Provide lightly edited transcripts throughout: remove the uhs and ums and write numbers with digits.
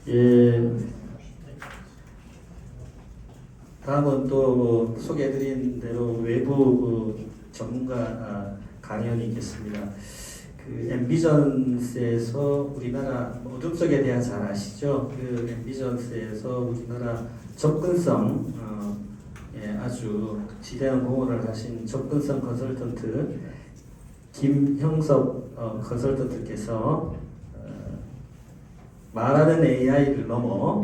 예, 다음은 또 소개해드린 대로 외부 전문가 강연이 있겠습니다. 그 엠비전스에서 우리나라 어둠 속에 대한 잘 아시죠? 그 엠비전스에서 우리나라 접근성 아주 지대한 공헌을 하신 접근성 컨설턴트 김형섭 컨설턴트께서 말하는 AI를 넘어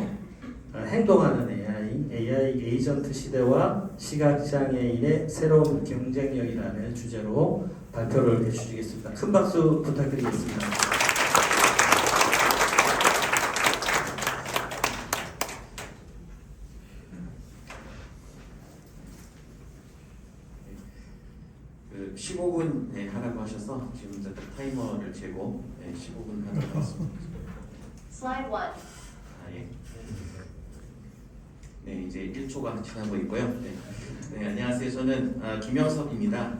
행동하는 AI 에이전트 시대와 시각장애인의 새로운 경쟁력이라는 주제로 발표를 해주시겠습니다. 큰 박수 부탁드리겠습니다. 그 15분 하라고 하셔서 지금 타이머를 재고 15분 하도록 하겠습니다. Slide 1. 예. 네, 이제 1초가 지나고 있고요. 안녕하세요. 저는 김영섭입니다.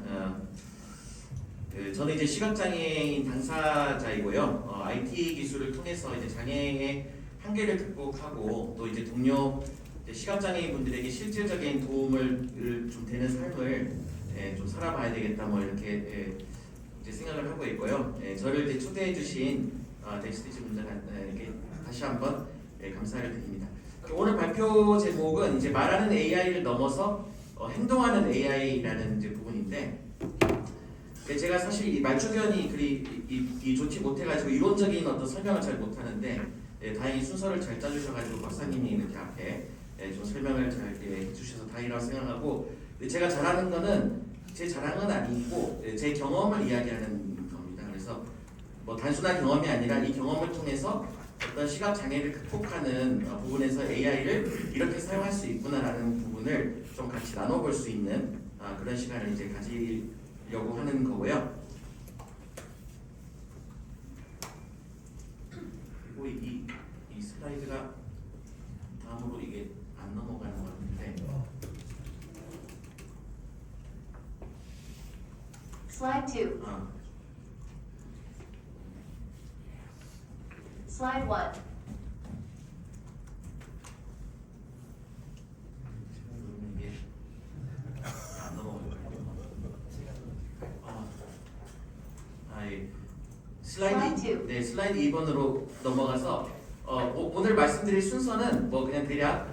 저는 이제 시각장애인 당사자이고요. IT 기술을 통해서 이제 장애의 한계를 극복하고 또 이제 동료 시각장애인 분들에게 실질적인 도움을 좀 되는 삶을 좀 살아봐야 되겠다 뭐 이렇게 이제 생각을 하고 있고요. 저를 이제 초대해 주신 덱스티지 분들에게 다시 한번 감사를 드립니다. 오늘 발표 제목은 이제 말하는 AI를 넘어서 행동하는 AI라는 이제 부분인데, 제가 사실 이 말주변이 그리 좋지 못해가지고 이론적인 어떤 설명을 잘 못하는데 다행히 순서를 잘 짜주셔가지고 박사님이 이렇게 앞에 좀 설명을 잘 해주셔서 다행이라고 생각하고, 제가 잘하는 거는 제 자랑은 아니고 제 경험을 이야기하는 겁니다. 그래서 뭐 단순한 경험이 아니라 이 경험을 통해서 어떤 시각 장애를 극복하는 부분에서 AI를 이렇게 사용할 수 있구나라는 부분을 좀 같이 나눠볼 수 있는 그런 시간을 이제 가지려고 하는 거고요. 그리고 이 슬라이드가 다음으로 이게 안 넘어가는 것 같은데. Slide 2. Slide 1. 슬라이드 2번으로 넘어가서 오늘 말씀드릴 순서는 뭐 그냥 대략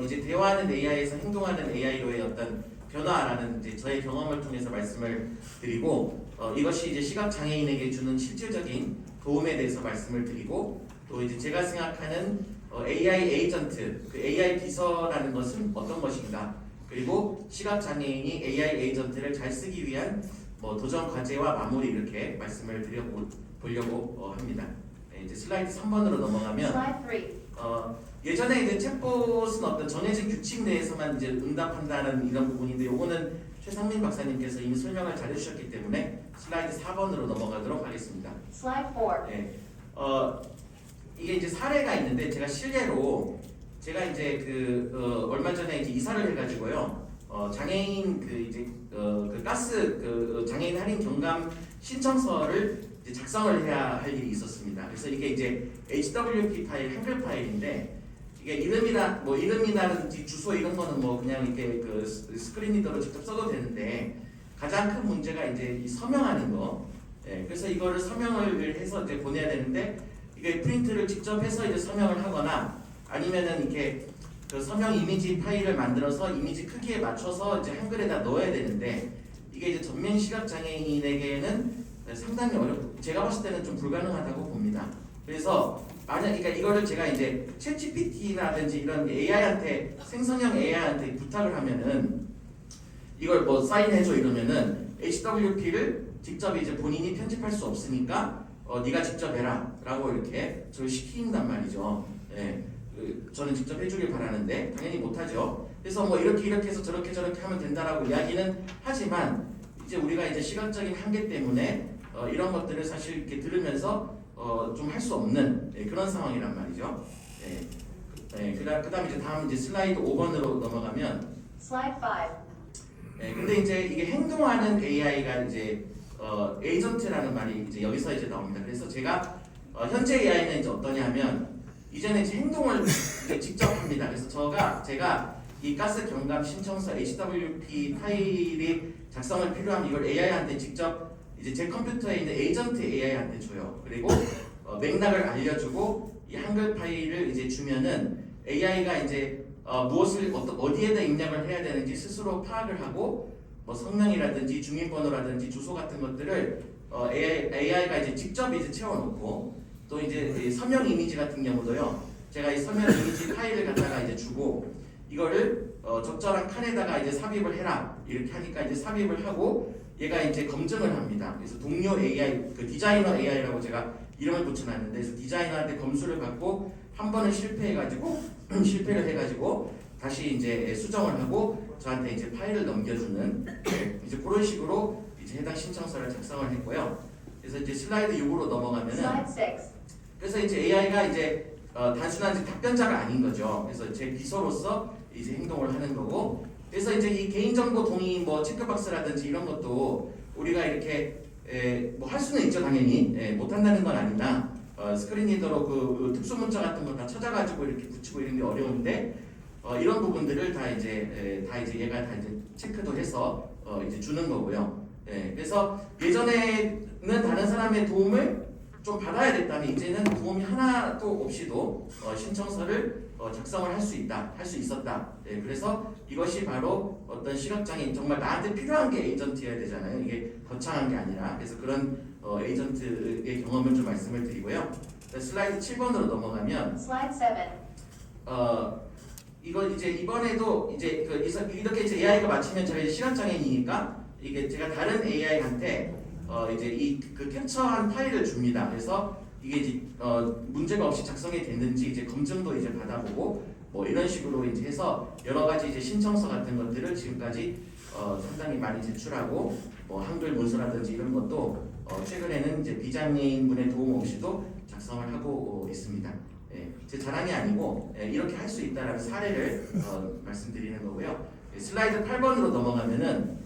이제 대화하는 AI에서 행동하는 AI로의 어떤 변화라는 이제 저의 경험을 통해서 말씀을 드리고, 이것이 이제 시각 장애인에게 주는 실질적인 도움에 대해서 말씀을 드리고, 또 이제 제가 생각하는 AI 에이전트, 그 AI 비서라는 것은 어떤 것인가, 그리고 시각 장애인이 AI 에이전트를 잘 쓰기 위한 뭐 도전 과제와 마무리 이렇게 말씀을 드려보려고 합니다. 이제 슬라이드 3번으로 넘어가면 Slide 3. 예전에 이제 챗봇은 어떤 정해진 규칙 내에서만 이제 응답한다는 이런 부분인데, 요거는 최상민 박사님께서 이미 설명을 잘 해주셨기 때문에 슬라이드 4번으로 넘어가도록 하겠습니다. Slide 4. 이게 이제 사례가 있는데, 제가 실례로 제가 이제 얼마 전에 이제 이사를 해가지고요. 장애인 그 가스 장애인 할인 경감 신청서를 이제 작성을 해야 할 일이 있었습니다. 그래서 이게 이제 HWP 파일, 한글 파일인데, 이게 이름이라든지 주소 이런 거는 뭐 그냥 이렇게 그 스크린 리더로 직접 써도 되는데, 가장 큰 문제가 이제 이 서명하는 거. 그래서 이거를 서명을 해서 이제 보내야 되는데, 이게 프린트를 직접 해서 이제 서명을 하거나 아니면은 이렇게 그 서명 이미지 파일을 만들어서 이미지 크기에 맞춰서 이제 한글에다 넣어야 되는데, 이게 이제 전면 시각 장애인에게는 상당히 제가 봤을 때는 좀 불가능하다고 봅니다. 그래서 그러니까 이거를 제가 이제 챗GPT라든지 이런 AI한테 생성형 AI한테 부탁을 하면은 이걸 뭐 사인해줘 이러면은 HWP를 직접 이제 본인이 편집할 수 없으니까 네가 직접 해라라고 이렇게 저를 시킨단 말이죠. 저는 직접 해주길 바라는데 당연히 못하죠. 그래서 뭐 이렇게 해서 저렇게 하면 된다라고 이야기는 하지만, 이제 우리가 이제 시각적인 한계 때문에 이런 것들을 사실 이렇게 들으면서 좀 할 수 없는 그런 상황이란 말이죠. 그다음 이제 다음 이제 슬라이드 5번으로 넘어가면, Slide 5. 근데 이제 이게 행동하는 AI가 이제 에이전트라는 말이 이제 여기서 이제 나옵니다. 그래서 제가 현재 AI는 이제 어떠냐면, 이제는 이제 행동을 이제 직접 합니다. 그래서 제가 이 가스 경감 신청서 HWP 파일이 작성을 필요하면 이걸 AI한테 직접 이제 제 컴퓨터에 있는 에이전트 AI한테 줘요. 그리고 맥락을 알려주고 이 한글 파일을 이제 주면은 AI가 이제 무엇을 어디에다 입력을 해야 되는지 스스로 파악을 하고 뭐 성명이라든지 주민번호라든지 주소 같은 것들을 AI가 이제 직접 이제 채워놓고 또 이제 이 서명 이미지 같은 경우도요. 제가 이 서명 이미지 파일을 갖다가 이제 주고 이거를 적절한 칸에다가 이제 삽입을 해라 이렇게 하니까 이제 삽입을 하고 얘가 이제 검증을 합니다. 그래서 동료 AI, 그 디자이너 AI라고 제가 이름을 붙여놨는데 그래서 디자이너한테 검수를 받고 한 번은 실패를 해가지고 다시 이제 수정을 하고 저한테 이제 파일을 넘겨주는 이제 그런 식으로 이제 해당 신청서를 작성을 했고요. 그래서 이제 슬라이드 6으로 넘어가면은 그래서 이제 AI가 이제 단순한 이제 답변자가 아닌 거죠. 그래서 제 비서로서 이제 행동을 하는 거고, 그래서 이제 이 개인정보 동의 뭐 체크박스라든지 이런 것도 우리가 이렇게 뭐 할 수는 있죠 당연히 못 한다는 건 아니나 스크린 리더로 그 특수 문자 같은 거 다 찾아가지고 이렇게 붙이고 이런 게 어려운데 이런 부분들을 다 이제 얘가 다 이제 체크도 해서 이제 주는 거고요. 그래서 예전에는 다른 사람의 도움을 좀 받아야 됐다면 이제는 도움이 하나도 없이도 신청서를 작성을 할 수 있었다. 그래서 이것이 바로 어떤 시각장애인 정말 나한테 필요한 게 에이전트여야 되잖아요. 이게 거창한 게 아니라 그래서 그런 에이전트의 경험을 좀 말씀을 드리고요. 슬라이드 7번으로 넘어가면 이거 이제 이번에도 이제 이렇게 이제 AI가 마치면 제가 이제 시각장애인이니까 이게 제가 다른 AI한테 이제 그 캡처한 파일을 줍니다. 그래서 이게 이제 문제가 없이 작성이 됐는지 이제 검증도 이제 받아보고 뭐 이런 식으로 이제 해서 여러 가지 이제 신청서 같은 것들을 지금까지 상당히 많이 제출하고 뭐 한글 문서라든지 이런 것도 최근에는 이제 비장애인 분의 도움 없이도 작성을 하고 있습니다. 제 자랑이 아니고 이렇게 할 수 있다라는 사례를 말씀드리는 거고요. 슬라이드 8번으로 넘어가면은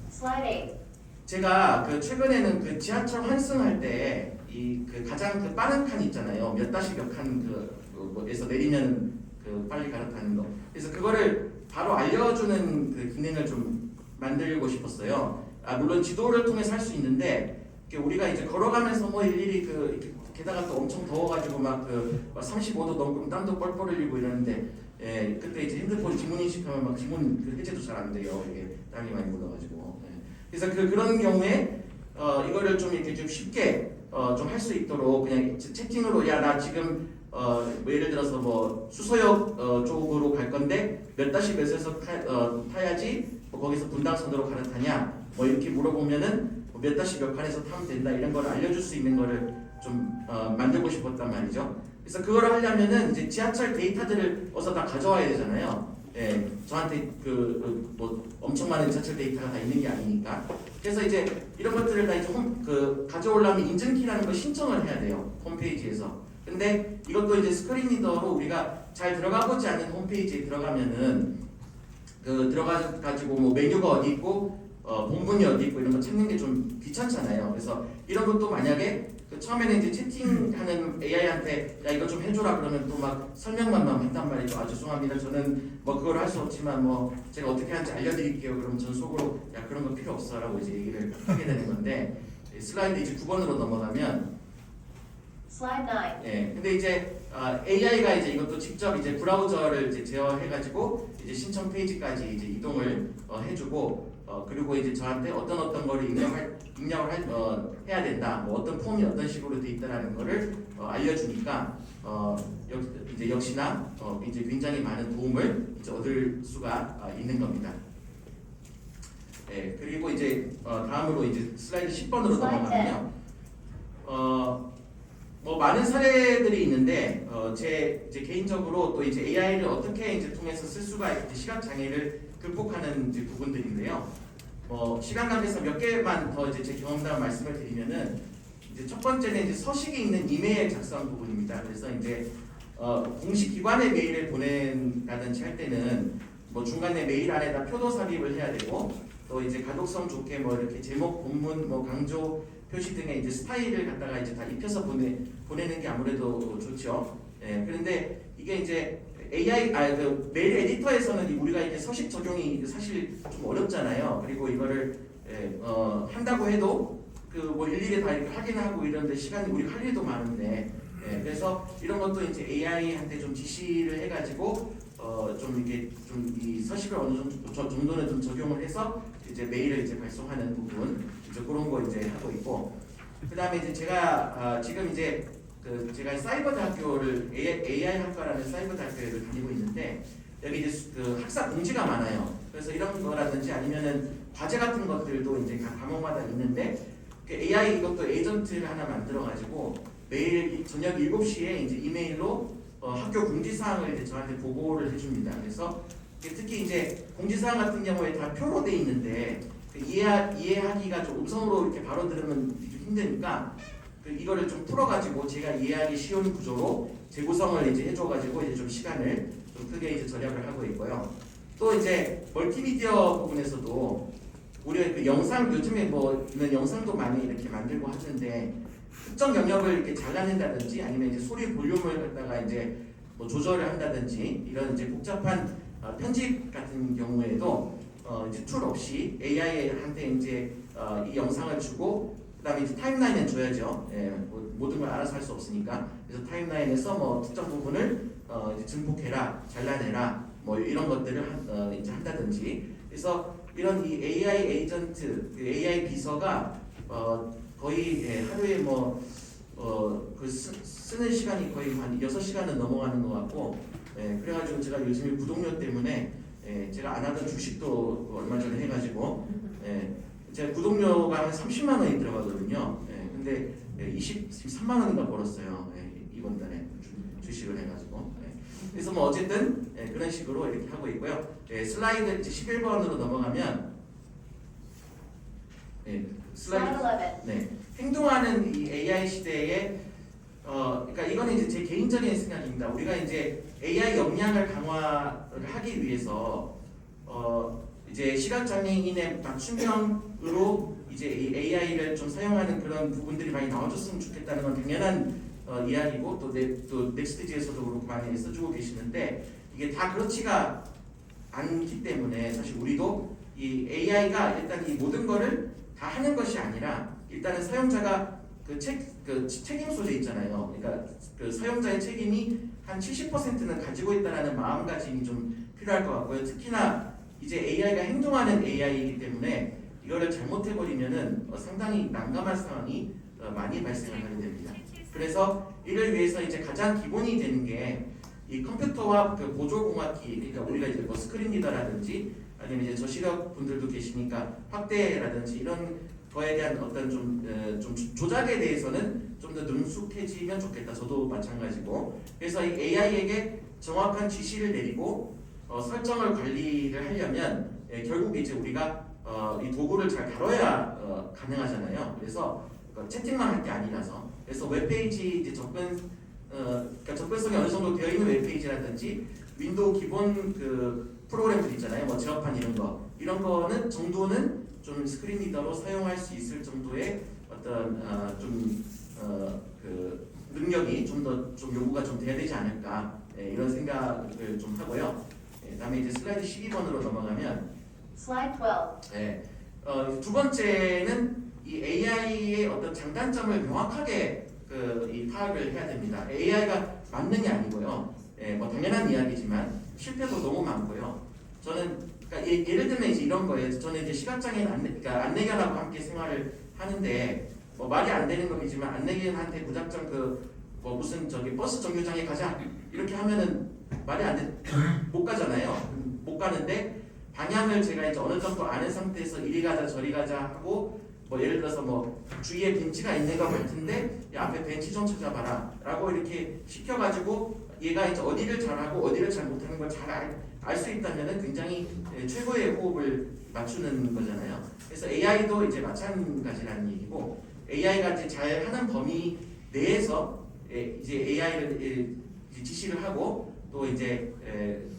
제가 그 최근에는 그 지하철 환승할 때 이 그 가장 그 빠른 칸 있잖아요. 몇 다시 몇 칸 그에서 내리면 그 빨리 갈아타는 거. 그래서 그거를 바로 알려주는 그 기능을 좀 만들고 싶었어요. 물론 지도를 통해서 할 수 있는데 우리가 이제 걸어가면서 뭐 일일이 이렇게 게다가 또 엄청 더워가지고 막 35도 넘고 땀도 뻘뻘 흘리고 이러는데 그때 이제 핸드폰 지문 인식하면 막 지문 그 해제도 잘 안 돼요. 이게 땀이 많이 묻어가지고. 그래서 그런 경우에 이거를 좀 이렇게 좀 쉽게 좀 할 수 있도록 그냥 채팅으로 야 나 지금 뭐 예를 들어서 뭐 수서역 쪽으로 갈 건데 몇 다시 몇에서 타야지 뭐 거기서 분당선으로 갈아타냐 뭐 이렇게 물어보면은 몇 다시 몇 칸에서 타면 된다 이런 걸 알려줄 수 있는 거를 좀 만들고 싶었단 말이죠. 그래서 그걸 하려면은 이제 지하철 데이터들을 어서 다 가져와야 되잖아요. 저한테 뭐 엄청 많은 지하철 데이터가 다 있는 게 아니니까. 그래서 이제 이런 것들을 다 이제 가져오려면 인증키라는 걸 신청을 해야 돼요. 홈페이지에서. 근데 이것도 이제 스크린 리더로 우리가 잘 들어가보지 않는 홈페이지에 들어가면은 들어가가지고 뭐 메뉴가 어디 있고 본문이 어디 있고 이런 거 찾는 게 좀 귀찮잖아요. 그래서 이런 것도 만약에 처음에는 이제 채팅하는 AI한테 야 이거 좀 해줘라 그러면 또 막 설명만 한단 말이죠. 죄송합니다. 저는 뭐 그걸 할 수 없지만 뭐 제가 어떻게 하는지 알려드릴게요. 그러면 전 속으로 야 그런 거 필요 없어라고 이제 얘기를 하게 되는 건데 슬라이드 이제 9번으로 넘어가면 근데 이제 AI가 이제 이것도 직접 이제 브라우저를 이제 제어해가지고 이제 신청 페이지까지 이제 이동을 해주고 그리고 이제 저한테 어떤 거를 입력을 해야 된다. 뭐 어떤 폼이 어떤 식으로 돼 있다라는 거를 알려주니까 이제 역시나 이제 굉장히 많은 도움을 이제 얻을 수가 있는 겁니다. 그리고 이제 다음으로 이제 슬라이드 10번으로 넘어가면요. 뭐 많은 사례들이 있는데 이제 개인적으로 또 이제 AI를 어떻게 이제 통해서 쓸 수가 이제 시각 장애를 극복하는 이제 부분들인데요. 시간 관계에서 몇 개만 더 이제 제 경험담 말씀을 드리면은 이제 첫 번째는 이제 서식이 있는 이메일 작성 부분입니다. 그래서 이제 공식 기관의 메일을 보낸다든지 할 때는 뭐 중간에 메일 안에다 표도 삽입을 해야 되고 또 이제 가독성 좋게 뭐 이렇게 제목, 본문, 뭐 강조 표시 등의 이제 스타일을 갖다가 이제 다 입혀서 보내는 게 아무래도 좋죠. 그런데 이게 이제 AI 그 메일 에디터에서는 우리가 이제 서식 적용이 사실 좀 어렵잖아요. 그리고 이거를 한다고 해도 그 뭐 일일이 다 이렇게 확인하고 이런데 시간이 우리 할 일도 많은데 그래서 이런 것도 이제 AI한테 좀 지시를 해가지고 좀 이게 좀 이 서식을 어느 정도는 좀 적용을 해서 이제 메일을 이제 발송하는 부분 이제 그런 거 이제 하고 있고 그다음에 이제 제가 지금 이제 제가 사이버 대학교를 AI 학과라는 사이버 대학교를 다니고 있는데 여기 이제 그 학사 공지가 많아요. 그래서 이런 거라든지 아니면은 과제 같은 것들도 이제 각 과목마다 있는데 그 AI 이것도 에이전트를 하나 만들어 가지고 매일 저녁 7시에 이제 이메일로 학교 공지사항을 이제 저한테 보고를 해줍니다. 그래서 특히 이제 공지사항 같은 경우에 다 표로 돼 있는데 그 이해하기가 좀 음성으로 이렇게 바로 들으면 좀 힘드니까 이거를 좀 풀어가지고 제가 이해하기 쉬운 구조로 재구성을 이제 해줘가지고 이제 좀 시간을 좀 크게 이제 절약을 하고 있고요. 또 이제 멀티미디어 부분에서도 우리가 그 영상 요즘에 뭐는 영상도 많이 이렇게 만들고 하는데 특정 영역을 이렇게 잘라낸다든지 아니면 이제 소리 볼륨을 갖다가 이제 뭐 조절을 한다든지 이런 이제 복잡한 편집 같은 경우에도 이제 툴 없이 AI한테 이제 이 영상을 주고 그다음에 이제 타임라인에 줘야죠. 뭐 모든 걸 알아서 할 수 없으니까 그래서 타임라인에서 뭐 특정 부분을 이제 증폭해라, 잘라내라 뭐 이런 것들을 이제 한다든지 그래서 이런 이 AI 에이전트, AI 비서가 거의 하루에 쓰는 시간이 거의 한 6시간은 넘어가는 것 같고 그래가지고 제가 요즘에 구독료 때문에 제가 안 하던 주식도 얼마 전에 해가지고 제가 구독료가 한 30만 원이 들어가거든요. 근데 23만 원인가 벌었어요. 이번 달에 주식을 해가지고. 그래서 뭐 어쨌든 그런 식으로 이렇게 하고 있고요. 슬라이드 이제 11번으로 넘어가면 슬라이드 행동하는 이 AI 시대에 그러니까 이거는 이제 제 개인적인 생각입니다. 우리가 이제 AI 역량을 강화를 하기 위해서 이제 시각장애인의 맞춤형으로 이제 이 AI를 좀 사용하는 그런 부분들이 많이 나와줬으면 좋겠다는 건 당연한 이야기고 또 넥스트지에서도 그렇고 많이 써주고 계시는데 이게 다 그렇지가 않기 때문에 사실 우리도 이 AI가 일단 이 모든 거를 다 하는 것이 아니라 일단은 사용자가 그 책임 소재 있잖아요. 그러니까 그 사용자의 책임이 한 70%는 가지고 있다라는 마음가짐이 좀 필요할 것 같고요. 특히나 이제 AI가 행동하는 AI이기 때문에 이거를 잘못해버리면은 상당히 난감한 상황이 많이 발생을 하게 됩니다. 그래서 이를 위해서 이제 가장 기본이 되는 게 이 컴퓨터와 그 보조공학기, 그러니까 우리가 이제 뭐 스크린 리더라든지 아니면 이제 저시력 분들도 계시니까 확대라든지 이런 거에 대한 어떤 좀 조작에 대해서는 좀 더 능숙해지면 좋겠다. 저도 마찬가지고. 그래서 이 AI에게 정확한 지시를 내리고 설정을 관리를 하려면 결국 이제 우리가 이 도구를 잘 다뤄야 가능하잖아요. 그래서 채팅만 할 게 아니라서. 그래서 웹페이지 이제 그러니까 접근성이 어느 정도 되어 있는 웹페이지라든지 윈도우 기본 그 프로그램들 있잖아요. 뭐 제어판 이런 거는 정도는 좀 스크린 리더로 사용할 수 있을 정도의 어떤 그 능력이 좀 요구가 좀 돼야 되지 않을까 이런 생각을 좀 하고요. 다음에 이제 슬라이드 12번으로 넘어가면 Slide 12. 두 번째는 이 AI의 어떤 장단점을 명확하게 이 파악을 해야 됩니다. AI가 만능이 아니고요. 뭐 당연한 이야기지만 실패도 너무 많고요. 저는 그러니까 예를 들면 이제 이런 거예요. 저는 이제 시각장애인 그러니까 안내견하고 함께 생활을 하는데 뭐 말이 안 되는 거이지만 안내견한테 무작정 뭐 무슨 버스 정류장에 가자 이렇게 하면은 말이 안 돼 못 가잖아요. 못 가는데 방향을 제가 이제 어느 정도 아는 상태에서 이리 가자 저리 가자 하고 뭐 예를 들어서 뭐 주위에 벤치가 있는 것 같은데 야, 앞에 벤치 좀 찾아봐라 라고 이렇게 시켜가지고 얘가 이제 어디를 잘하고 어디를 잘 못하는 걸 잘 알 수 있다면 굉장히 최고의 호흡을 맞추는 거잖아요. 그래서 AI도 이제 마찬가지라는 얘기고 AI가 이제 잘 하는 범위 내에서 이제 AI를 지시를 하고 또 이제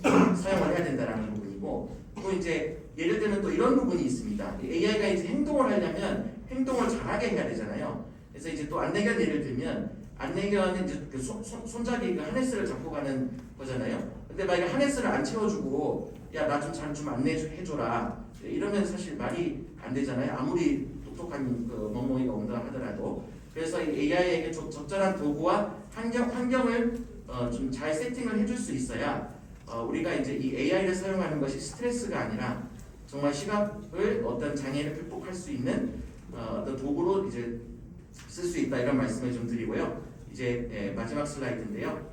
사용을 해야 된다라는 부분이고 또 이제 예를 들면 또 이런 부분이 있습니다. AI가 이제 행동을 하려면 행동을 잘하게 해야 되잖아요. 그래서 이제 또 안내견 예를 들면 안내견은 이제 그 손잡이 그 하네스를 잡고 가는 거잖아요. 근데 만약에 하네스를 안 채워주고 야 나 좀 잘 좀 안내해줘라 이러면 사실 말이 안 되잖아요. 아무리 똑똑한 그 멍멍이가 온다 하더라도. 그래서 이 AI에게 적절한 도구와 환경을 좀 잘 세팅을 해줄 수 있어야 우리가 이제 이 AI를 사용하는 것이 스트레스가 아니라 정말 시각을 어떤 장애를 극복할 수 있는 어떤 도구로 이제 쓸 수 있다 이런 말씀을 좀 드리고요. 이제 마지막 슬라이드인데요.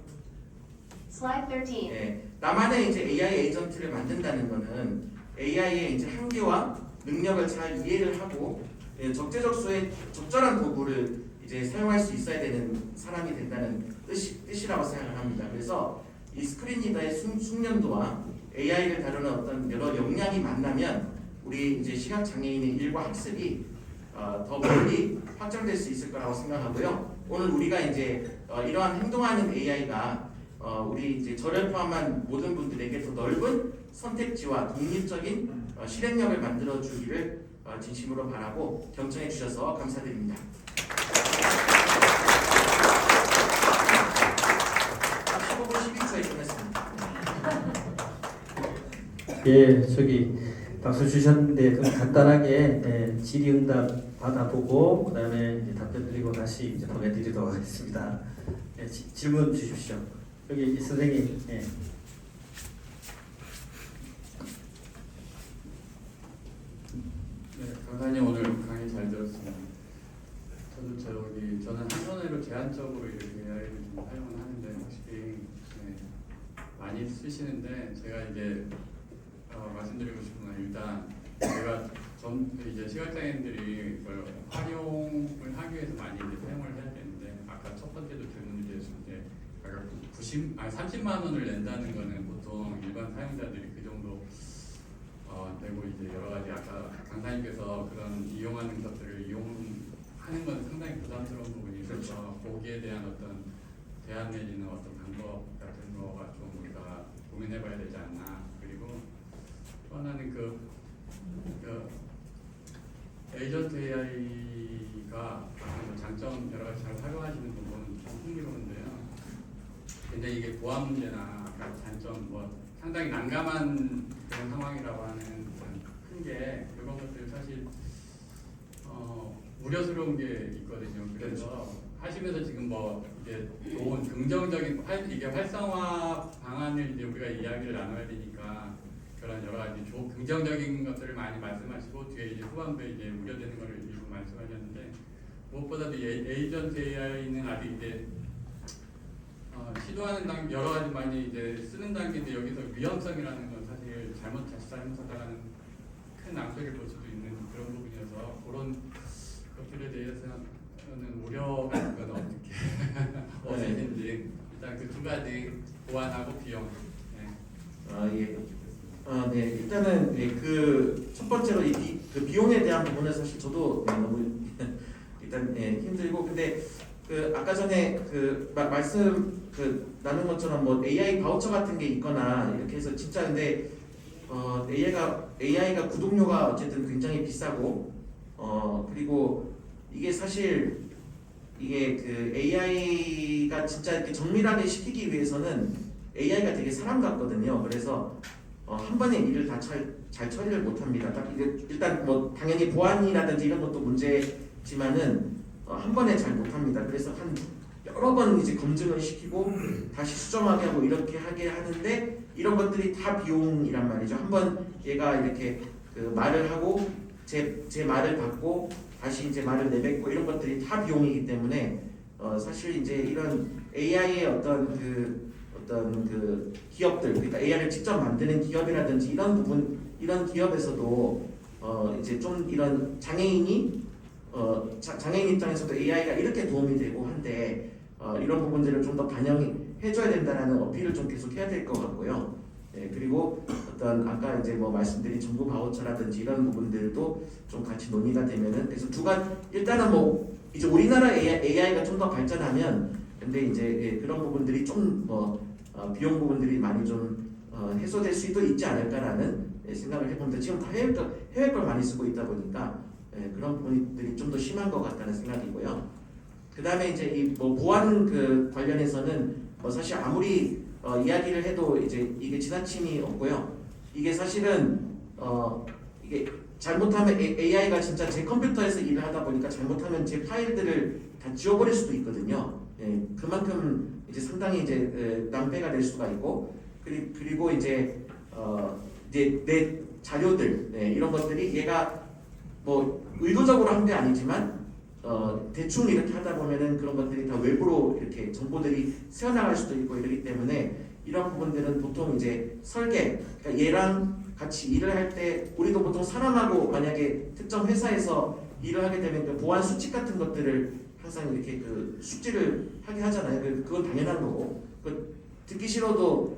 Slide 13. 나만의 이제 AI 에이전트를 만든다는 것은 AI의 이제 한계와 능력을 잘 이해를 하고 적재적소에 적절한 도구를 이제 사용할 수 있어야 되는 사람이 된다는 뜻이라고 생각을 합니다. 그래서 이 스크린 리더의 숙련도와 AI를 다루는 어떤 여러 역량이 만나면 우리 이제 시각 장애인의 일과 학습이 더 멀리 확장될 수 있을 거라고 생각하고요. 오늘 우리가 이제 이러한 행동하는 AI가 우리 이제 저를 포함한 모든 분들에게 더 넓은 선택지와 독립적인 실행력을 만들어 주기를 진심으로 바라고 경청해 주셔서 감사드립니다. 15분 12초에 끝냈습니다. 예, 저기 박수 주셨는데 그럼 간단하게 질의응답 받아보고 그다음에 이제 답변 드리고 다시 이제 보내드리도록 하겠습니다. 질문 주십시오. 여기 이 선생님. 네, 강사님 오늘 강의 잘 들었습니다. 저는 한눈으로 제한적으로 이렇게 AI를 좀 사용을 하는데 확실히 많이 쓰시는데 제가 이제 말씀드리고 싶은 건 일단 제가 이제 시각장애인들이 그걸 활용을 하기 위해서 많이 이제 사용을 해야 되는데 아까 첫 번째도 질문이 드렸는데 아까 30만 원을 낸다는 거는 보통 일반 사용자들이 그 정도 되고 이제 여러 가지 아까 강사님께서 그런 이용하는 것들을 이용하는 건 상당히 부담스러운 부분이 있어서 거기에 대한 어떤 대안 내지는 어떤 방법 같은 거가 좀 우리가 고민해봐야 되지 않나. 그리고 또 하나는 그 에이전트 AI가 장점 여러 가지 잘 활용하시는 부분은 좀 흥미로운데요. 근데 이게 보안 문제나 아까 단점 상당히 난감한 그런 상황이라고 하는 큰 게 이런 것들 사실 우려스러운 게 있거든요. 그래서 하시면서 지금 이제 좋은 긍정적인 이게 활성화 방안을 이제 우리가 이야기를 나눠야 되니까 그런 여러 가지 긍정적인 것들을 많이 말씀하시고 뒤에 이제 후반부에 이제 우려되는 것을 일부 말씀하셨는데 무엇보다도 에이전트 AI는 아직 이제 시도하는 단계 여러 가지 많이 이제 쓰는 단계인데 여기서 위험성이라는 건 사실 잘못하다가는 큰 낭패를 볼 수도 있는 그런 부분이어서 그런 것들에 대해서는 우려 같은 건 어떻게 어디든지 일단 그 두 가지 보완하고 비용. 예. 네. 일단은 그 첫 번째로 그 비용에 대한 부분은 사실 저도 너무 일단 힘들고 근데 그 아까 전에 그 말씀 나눈 것처럼 AI 바우처 같은 게 있거나 이렇게 해서 진짜 근데 AI가 구독료가 어쨌든 굉장히 비싸고 그리고 이게 사실 이게 그 AI가 진짜 이렇게 정밀하게 시키기 위해서는 AI가 되게 사람 같거든요. 그래서 한 번에 일을 다 잘 처리를 못합니다. 딱 일단 당연히 보안이라든지 이런 것도 문제지만은 한 번에 잘 못합니다. 그래서 한 여러 번 이제 검증을 시키고 다시 수정하게 하고 이렇게 하게 하는데 이런 것들이 다 비용이란 말이죠. 한 번 얘가 이렇게 그 말을 하고 제 말을 받고 다시 이제 말을 내뱉고 이런 것들이 다 비용이기 때문에 사실 이제 이런 AI의 어떤 그 기업들 그러니까 AI를 직접 만드는 기업이라든지 이런 부분 이런 기업에서도 이제 좀 이런 장애인 입장에서도 AI가 이렇게 도움이 되고 한데 이런 부분들을 좀 더 반영해줘야 된다라는 어필을 좀 계속 해야 될 것 같고요. 그리고 어떤 아까 이제 말씀드린 정부 바우처라든지 이런 부분들도 좀 같이 논의가 되면은 그래서 일단은 이제 우리나라 AI가 좀 더 발전하면 근데 이제 그런 부분들이 좀 비용 부분들이 많이 좀 해소될 수도 있지 않을까라는 생각을 해봅니다. 지금 다 해외 걸 많이 쓰고 있다 보니까 그런 부분들이 좀 더 심한 것 같다는 생각이고요. 그 다음에 이제 이 뭐 보안 그 관련해서는 뭐 사실 아무리 이야기를 해도 이제 이게 지나침이 없고요. 이게 사실은 이게 잘못하면 AI가 진짜 제 컴퓨터에서 일을 하다 보니까 잘못하면 제 파일들을 다 지워버릴 수도 있거든요. 예, 그만큼 이제 상당히 이제 낭패가 될 수가 있고 그리고 이제 이제 내 자료들 이런 것들이 얘가 뭐 의도적으로 한 게 아니지만 대충 이렇게 하다 보면은 그런 것들이 다 외부로 이렇게 정보들이 새어나갈 수도 있고 이러기 때문에 이런 부분들은 보통 이제 설계, 그러니까 얘랑 같이 일을 할 때 우리도 보통 사람하고 만약에 특정 회사에서 일을 하게 되면 그 보안 수칙 같은 것들을 항상 이렇게 그 숙지를 하게 하잖아요. 그건 당연한 거고 듣기 싫어도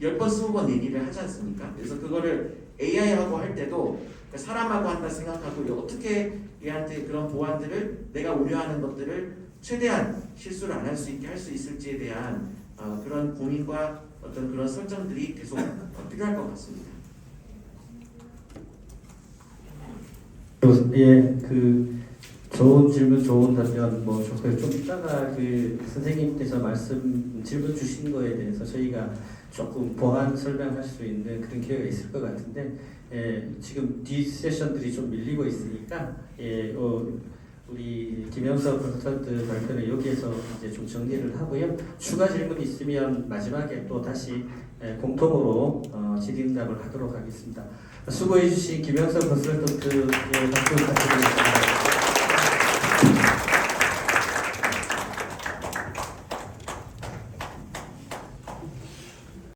10번 20번 얘기를 하지 않습니까? 그래서 그거를 AI하고 할 때도 사람하고 한다 생각하고 어떻게 얘한테 그런 보안들을 내가 우려하는 것들을 최대한 실수를 안 할 수 있게 할 수 있을지에 대한 그런 고민과 어떤 그런 설정들이 계속 필요할 것 같습니다. 예, 그 좋은 질문, 좋은 답변 뭐 좋고요. 좀 이따가 그 선생님께서 질문 주신 거에 대해서 저희가 조금 보완 설명할 수 있는 그런 기회가 있을 것 같은데 지금 뒤 세션들이 좀 밀리고 있으니까 우리 김영석 컨설턴트 발표는 여기에서 이제 좀 정리를 하고요. 추가 질문이 있으면 마지막에 또 다시 공통으로 질의응답을 하도록 하겠습니다. 수고해 주신 김영석 컨설턴트의 박수 부탁드리겠습니다.